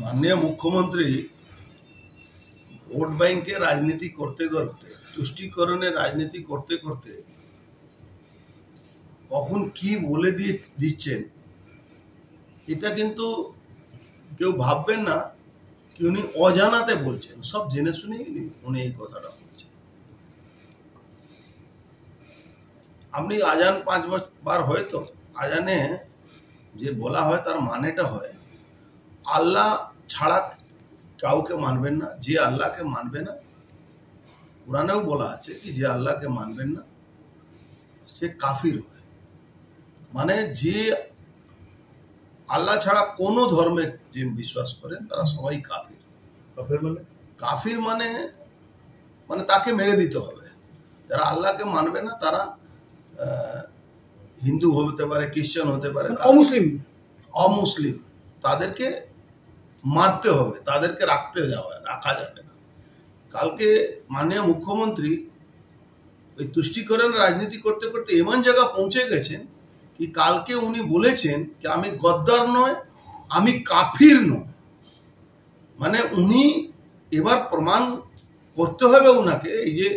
माननीय मुख्यमंत्री ভোট ব্যাংকে রাজনীতি করতে করতে তুষ্টিকরণের রাজনীতি করতে করতে কখন কি বলে দিচ্ছেন এটা কিন্তু কেউ ভাববেন না कि उन्हीं अजानाते बोलছেন सब জেনে শুনেই উনি এই কথাটা বলছেন। আপনি আজান 5 বার হয় তো আজানে যে বলা হয় তার মানেটা হয় আল্লাহ ছাড়া কাউকে মানবেন না, যে আল্লাহকে মানবে না, কোরআনেও বলা আছে कि যে আল্লাহকে মানবেন না সে কাফির হয়। মানে যে আল্লাহ ছাড়া কোনো ধর্মে যে বিশ্বাস করেন তারা সবাই কাফির। কাফির মানে মানে তাকে মেরে দিতে হবে। যারা আল্লাহকে মানবে না তারা হিন্দু হতে পারে, খ্রিস্টান হতে পারে, অমুসলিম, তাদেরকে মারতে হবে, তাদেরকে রাখা যাবে না। কালকে মাননীয় মুখ্যমন্ত্রী ওই তুষ্টিকরণ রাজনীতি করতে করতে এমন জায়গা পৌঁছে গেছেন कि কালকে উনি বলেছেন कि আমি গদ্দার নয়, আমি কাফির নয়। মানে উনি এবার প্রমাণ করতে হবে উনাকে। এই যে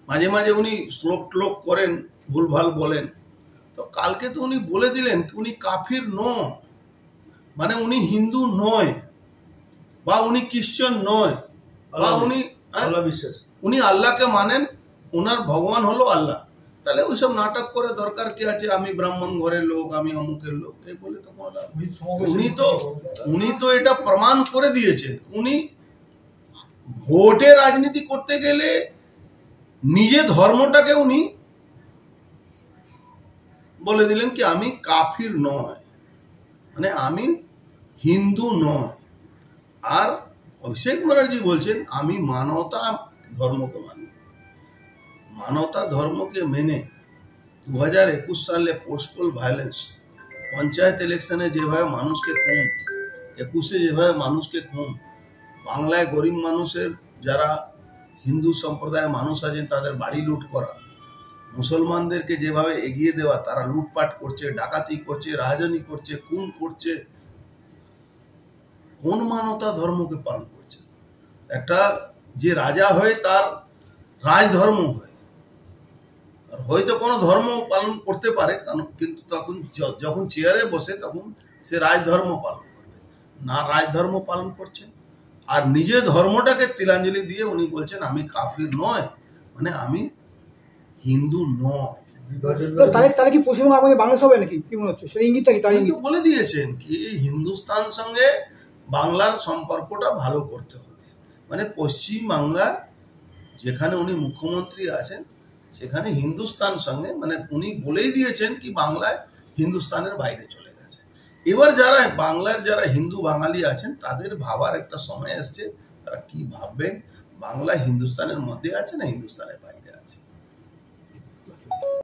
মাঝে মাঝে উনি শ্লোক করেন, ভুলভাল বলেন, তো কালকে তো উনি বলে দিলেন कि উনি কাফির নয়, মানে উনি হিন্দু নয় বা উনি খ্রিস্টান নয় বা উনি আল্লাহকে মানেন, ওনার ভগবান হলো আল্লাহ। তাহলে ওইসব নাটক করে দরকার কি আছে আমি ব্রাহ্মণ ঘরের লোক, আমি অমুকের লোক, এই বলে তো উনি তো এটা প্রমাণ করে দিয়েছেন। উনি ভোটে রাজনীতি করতে গেলে নিজে ধর্মটাকে উনি বলে দিলেন कि আমি কাফির নয়, মানে আমি হিন্দু নয়। আর অভিষেক ব্যানার্জি বলছেন আমি মানবতা ধর্মকে মানি, মানবতা ধর্মকে মেনে 2021 সালে পোস্টপোল ভায়োলেন্স, পঞ্চায়েত ইলেকশনে যেভাবে মানুষকে খুন, 21-এ যেভাবে মানুষকে খুন, বাংলায় গরিব মানুষের যারা হিন্দু সম্প্রদায়ের মানুষ আছেন তাদের বাড়ি লুট করা, মুসলমানদেরকে যেভাবে এগিয়ে দেওয়া, তারা লুটপাট করছে, ডাকাতি করছে, রাজধানী করছে, খুন করছে, কোন মানবতা ধর্মকে পালন করছে? একটা যে রাজা হয় তার রাজধর্ম হয়, আর হয়তো কোনো ধর্ম পালন করতে পারে, কিন্তু তখন যখন চেয়ারে বসে তখন সে রাজধর্ম পালন করবে না, রাজধর্ম পালন করছে। আর নিজের ধর্মটাকে তিলাঞ্জলি দিয়ে উনি বলছেন আমি কাফির নয়, মানে আমি হিন্দু নয়। তাহলে কি পশ্চিমবঙ্গ বাংলাদেশ হবে নাকি, কি মনে হচ্ছে? সেই ইঙ্গিতটা কি তার ইঙ্গিত বলে দিয়েছেন কি হিন্দুস্তান সঙ্গে বাংলার সম্পর্কটা ভালো করতে হবে। মানে পশ্চিম বাংলা যেখানে উনি মুখ্যমন্ত্রী আছেন সেখানে হিন্দুস্তান সঙ্গে, মানে উনি বলেই দিয়েছেন কি বাংলায় হিন্দুস্তানের বাইরে চলে গেছে। এবার যারা বাংলার যারা হিন্দু বাঙালি আছেন তাদের ভাবার একটা সময় আসছে, তারা কি ভাববেন, বাংলা হিন্দুস্তানের মধ্যে আছে না হিন্দুস্তানের বাইরে আছে।